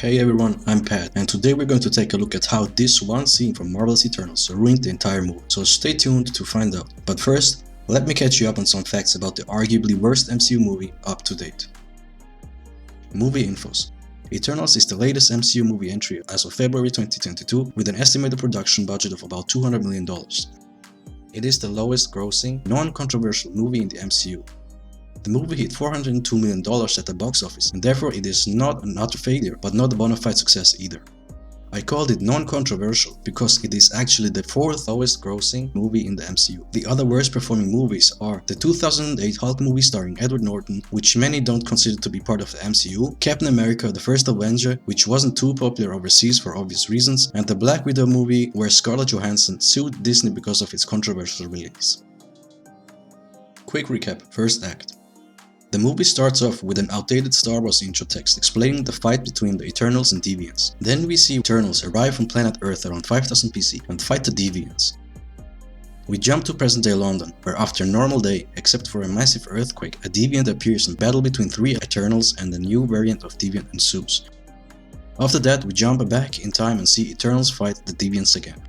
Hey everyone, I'm Pat, and today we're going to take a look at how this one scene from Marvel's Eternals ruined the entire movie, so stay tuned to find out. But first, let me catch you up on some facts about the arguably worst MCU movie up to date. Movie infos. Eternals is the latest MCU movie entry as of February 2022 with an estimated production budget of about $200 million. It is the lowest grossing, non-controversial movie in the MCU. The movie hit $402 million at the box office, and therefore it is not an utter failure, but not a bona fide success either. I called it non-controversial because it is actually the fourth lowest grossing movie in the MCU. The other worst performing movies are the 2008 Hulk movie starring Edward Norton, which many don't consider to be part of the MCU, Captain America the First Avenger, which wasn't too popular overseas for obvious reasons, and the Black Widow movie where Scarlett Johansson sued Disney because of its controversial release. Quick recap, first act. The movie starts off with an outdated Star Wars intro text explaining the fight between the Eternals and Deviants. Then we see Eternals arrive from planet Earth around 5000 BC and fight the Deviants. We jump to present-day London, where after a normal day, except for a massive earthquake, a Deviant appears and battle between three Eternals and a new variant of Deviant ensues. After that, we jump back in time and see Eternals fight the Deviants again.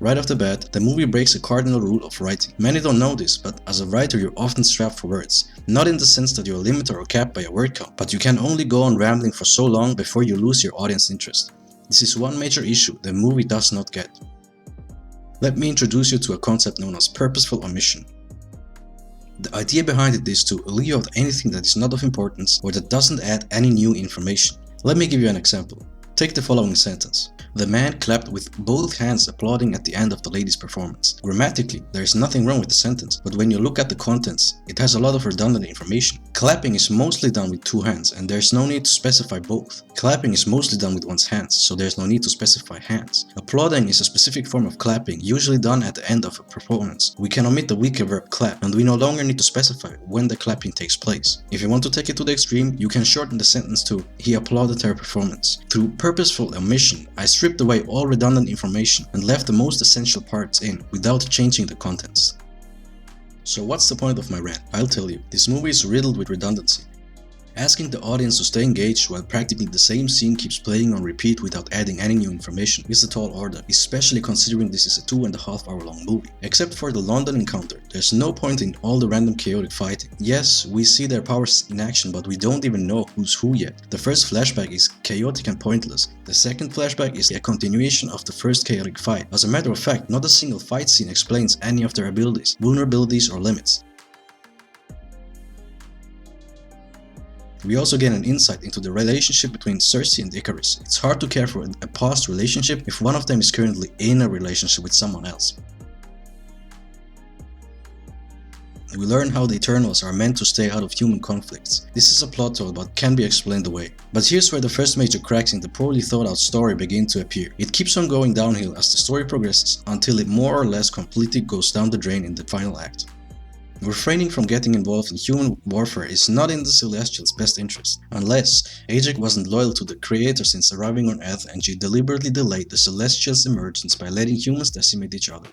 Right off the bat, the movie breaks a cardinal rule of writing. Many don't know this, but as a writer you're often strapped for words. Not in the sense that you're limited or capped by a word count, but you can only go on rambling for so long before you lose your audience interest. This is one major issue the movie does not get. Let me introduce you to a concept known as purposeful omission. The idea behind it is to leave out anything that is not of importance or that doesn't add any new information. Let me give you an example. Take the following sentence. The man clapped with both hands applauding at the end of the lady's performance. Grammatically, there is nothing wrong with the sentence, but when you look at the contents, it has a lot of redundant information. Clapping is mostly done with two hands, and there's no need to specify both. Clapping is mostly done with one's hands, so there's no need to specify hands. Applauding is a specific form of clapping, usually done at the end of a performance. We can omit the weaker verb clap, and we no longer need to specify when the clapping takes place. If you want to take it to the extreme, you can shorten the sentence to, he applauded her performance. Through purposeful omission, I stripped away all redundant information and left the most essential parts in without changing the contents. So what's the point of my rant? I'll tell you. This movie is riddled with redundancy. Asking the audience to stay engaged while practically the same scene keeps playing on repeat without adding any new information is a tall order, especially considering this is a 2.5 hour long movie. Except for the London encounter, there's no point in all the random chaotic fighting. Yes, we see their powers in action, but we don't even know who's who yet. The first flashback is chaotic and pointless. The second flashback is a continuation of the first chaotic fight. As a matter of fact, not a single fight scene explains any of their abilities, vulnerabilities or limits. We also get an insight into the relationship between Cersei and Icarus. It's hard to care for a past relationship if one of them is currently in a relationship with someone else. We learn how the Eternals are meant to stay out of human conflicts. This is a plot hole but can be explained away. But here's where the first major cracks in the poorly thought out story begin to appear. It keeps on going downhill as the story progresses until it more or less completely goes down the drain in the final act. Refraining from getting involved in human warfare is not in the Celestials' best interest, unless Ajak wasn't loyal to the Creator since arriving on Earth and she deliberately delayed the Celestials' emergence by letting humans decimate each other.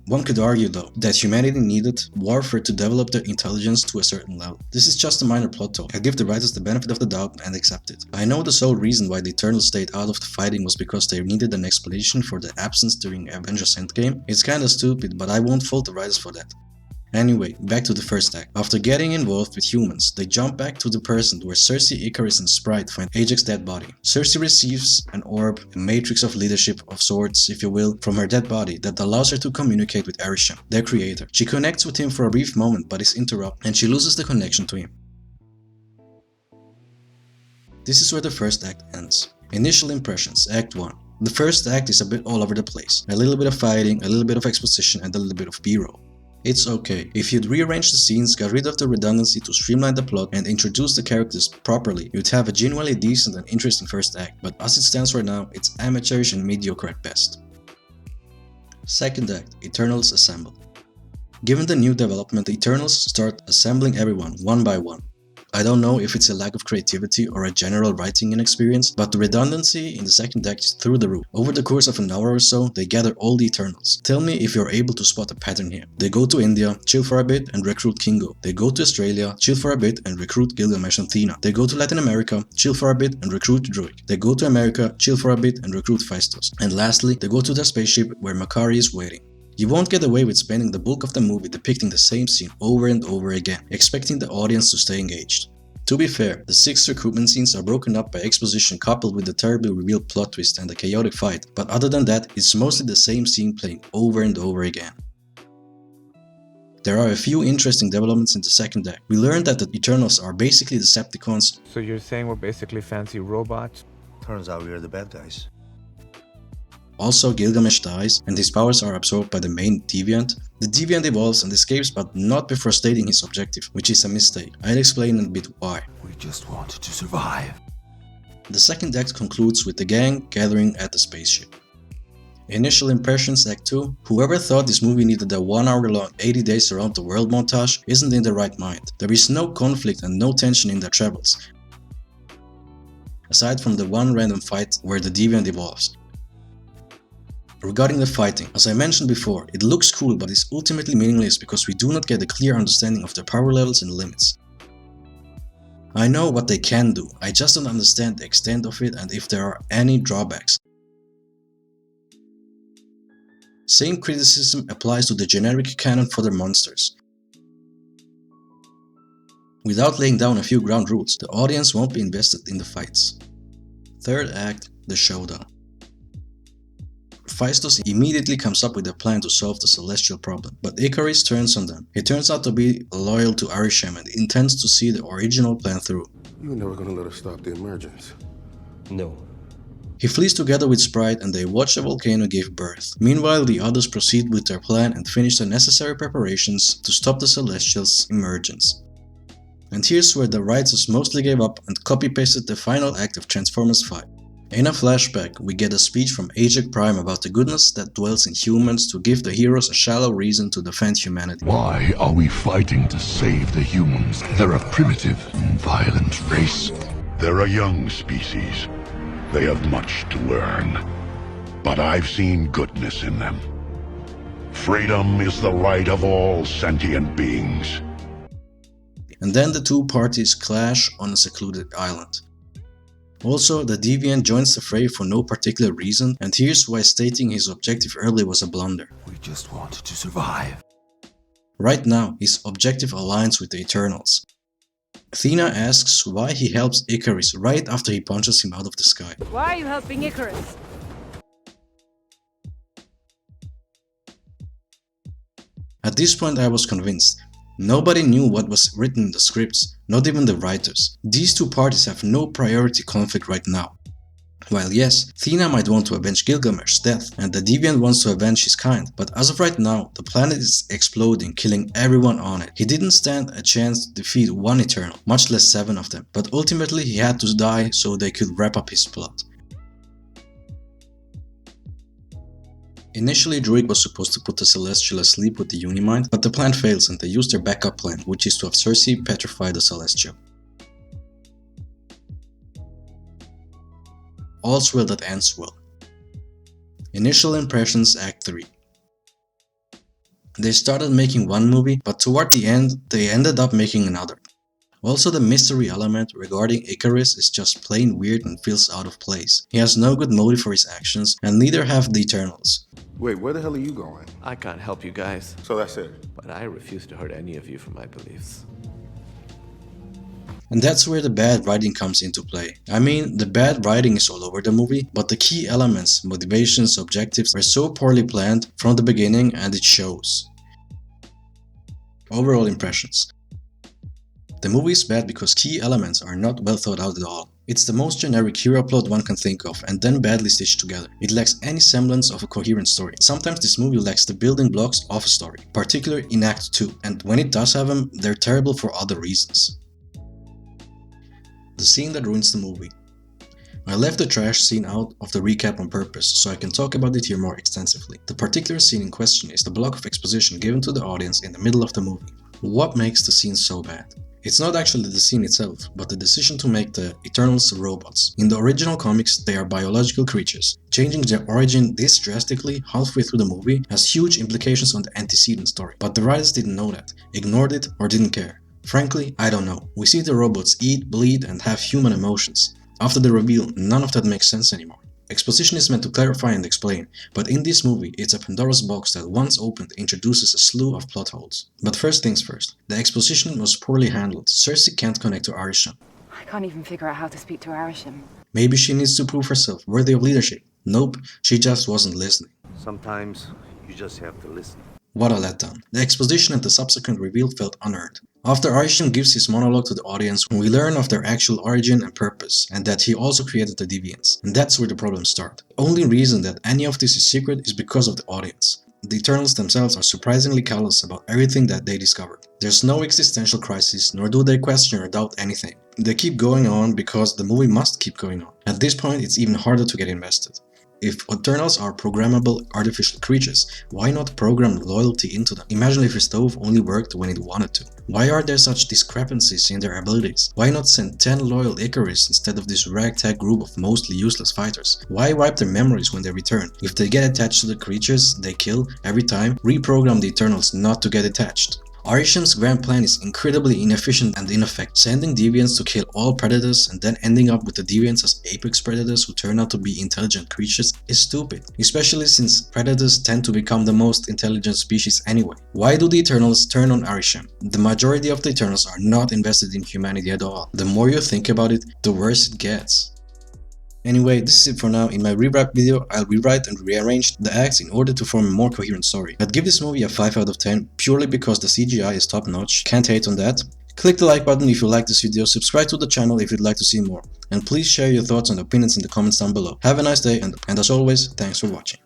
One could argue though, that humanity needed warfare to develop their intelligence to a certain level. This is just a minor plot hole. I give the writers the benefit of the doubt and accept it. I know the sole reason why the Eternals stayed out of the fighting was because they needed an explanation for their absence during Avengers Endgame. It's kinda stupid, but I won't fault the writers for that. Anyway, back to the first act. After getting involved with humans, they jump back to the present where Cersei, Icarus and Sprite find Ajak's dead body. Cersei receives an orb, a matrix of leadership of sorts, if you will, from her dead body that allows her to communicate with Arishem, their creator. She connects with him for a brief moment but is interrupted and she loses the connection to him. This is where the first act ends. Initial impressions, Act 1. The first act is a bit all over the place. A little bit of fighting, a little bit of exposition and a little bit of B-roll. It's okay. If you'd rearrange the scenes, got rid of the redundancy to streamline the plot and introduce the characters properly, you'd have a genuinely decent and interesting first act, but as it stands right now, it's amateurish and mediocre at best. Second act, Eternals assemble. Given the new development, the Eternals start assembling everyone one by one. I don't know if it's a lack of creativity or a general writing inexperience, but the redundancy in the second act is through the roof. Over the course of an hour or so, they gather all the Eternals. Tell me if you're able to spot a pattern here. They go to India, chill for a bit and recruit Kingo. They go to Australia, chill for a bit and recruit Gilgamesh and Thena. They go to Latin America, chill for a bit and recruit Druig. They go to America, chill for a bit and recruit Phaistos. And lastly, they go to their spaceship where Makari is waiting. You won't get away with spending the bulk of the movie depicting the same scene over and over again, expecting the audience to stay engaged. To be fair, the 6 recruitment scenes are broken up by exposition coupled with the terribly revealed plot twist and a chaotic fight, but other than that, it's mostly the same scene playing over and over again. There are a few interesting developments in the second act. We learned that the Eternals are basically Decepticons. So you're saying we're basically fancy robots? Turns out we are the bad guys. Also, Gilgamesh dies and his powers are absorbed by the main deviant. The deviant evolves and escapes, but not before stating his objective, which is a mistake. I'll explain in a bit why. We just wanted to survive. The second act concludes with the gang gathering at the spaceship. Initial impressions Act 2. Whoever thought this movie needed a 1 hour long 80 days around the world montage isn't in the right mind. There is no conflict and no tension in their travels, aside from the one random fight where the deviant evolves. Regarding the fighting, as I mentioned before, it looks cool but is ultimately meaningless because we do not get a clear understanding of their power levels and limits. I know what they can do, I just don't understand the extent of it and if there are any drawbacks. Same criticism applies to the generic canon for their monsters. Without laying down a few ground rules, the audience won't be invested in the fights. Third act, the showdown. Phaistos immediately comes up with a plan to solve the celestial problem, but Icarus turns on them. He turns out to be loyal to Arishem and intends to see the original plan through. You were never gonna let us stop the emergence. No. He flees together with Sprite and they watch a volcano give birth. Meanwhile, the others proceed with their plan and finish the necessary preparations to stop the Celestials' emergence. And here's where the writers mostly gave up and copy-pasted the final act of Transformers 5. In a flashback, we get a speech from Ajak Prime about the goodness that dwells in humans to give the heroes a shallow reason to defend humanity. Why are we fighting to save the humans? They're a primitive, violent race. They're a young species. They have much to learn. But I've seen goodness in them. Freedom is the right of all sentient beings. And then the two parties clash on a secluded island. Also, the Deviant joins the fray for no particular reason, and here's why stating his objective early was a blunder. We just wanted to survive. Right now, his objective aligns with the Eternals. Thena asks why he helps Icarus right after he punches him out of the sky. Why are you helping Icarus? At this point I was convinced. Nobody knew what was written in the scripts, not even the writers. These two parties have no priority conflict right now. While yes, Thena might want to avenge Gilgamesh's death and the Deviant wants to avenge his kind, but as of right now, the planet is exploding, killing everyone on it. He didn't stand a chance to defeat one Eternal, much less 7 of them, but ultimately he had to die so they could wrap up his plot. Initially, Druig was supposed to put the Celestial asleep with the Unimind, but the plan fails and they use their backup plan, which is to have Cersei petrify the Celestial. All's well that ends well. Initial impressions Act 3. They started making one movie, but toward the end, they ended up making another. Also, the mystery element regarding Icarus is just plain weird and feels out of place. He has no good motive for his actions, and neither have the Eternals. Wait, where the hell are you going? I can't help you guys, So that's it. but I refuse to hurt any of you for my beliefs. And that's where the bad writing comes into play. I mean, the bad writing is all over the movie, but the key elements, motivations, objectives were so poorly planned from the beginning and it shows. Overall impressions. The movie is bad because key elements are not well thought out at all. It's the most generic hero plot one can think of and then badly stitched together. It lacks any semblance of a coherent story. Sometimes this movie lacks the building blocks of a story, particularly in Act 2, and when it does have them, they're terrible for other reasons. The scene that ruins the movie. I left the trash scene out of the recap on purpose, so I can talk about it here more extensively. The particular scene in question is the block of exposition given to the audience in the middle of the movie. What makes the scene so bad? It's not actually the scene itself, but the decision to make the Eternals robots. In the original comics, they are biological creatures. Changing their origin this drastically halfway through the movie has huge implications on the antecedent story. But the writers didn't know that, ignored it, or didn't care. Frankly, I don't know. We see the robots eat, bleed, and have human emotions. After the reveal, none of that makes sense anymore. Exposition is meant to clarify and explain, but in this movie it's a Pandora's box that once opened introduces a slew of plot holes. But first things first, the exposition was poorly handled. Cersei can't connect to Arishem. I can't even figure out how to speak to Arishem. Maybe she needs to prove herself worthy of leadership. Nope, she just wasn't listening. Sometimes you just have to listen. What a letdown. The exposition and the subsequent reveal felt unearned. After Arishem gives his monologue to the audience, we learn of their actual origin and purpose, and that he also created the Deviants. And that's where the problems start. The only reason that any of this is secret is because of the audience. The Eternals themselves are surprisingly callous about everything that they discovered. There's no existential crisis, nor do they question or doubt anything. They keep going on because the movie must keep going on. At this point, it's even harder to get invested. If Eternals are programmable artificial creatures, why not program loyalty into them? Imagine if your stove only worked when it wanted to. Why are there such discrepancies in their abilities? Why not send 10 loyal Icaris instead of this ragtag group of mostly useless fighters? Why wipe their memories when they return? If they get attached to the creatures they kill every time, reprogram the Eternals not to get attached. Arishem's grand plan is incredibly inefficient and ineffective, sending deviants to kill all predators and then ending up with the deviants as apex predators who turn out to be intelligent creatures is stupid, especially since predators tend to become the most intelligent species anyway. Why do the Eternals turn on Arishem? The majority of the Eternals are not invested in humanity at all. The more you think about it, the worse it gets. Anyway, this is it for now. In my rewrite video, I'll rewrite and rearrange the acts in order to form a more coherent story. I'd give this movie a 5 out of 10 purely because the CGI is top notch, can't hate on that. Click the like button if you like this video, subscribe to the channel if you'd like to see more, and please share your thoughts and opinions in the comments down below. Have a nice day and as always, thanks for watching.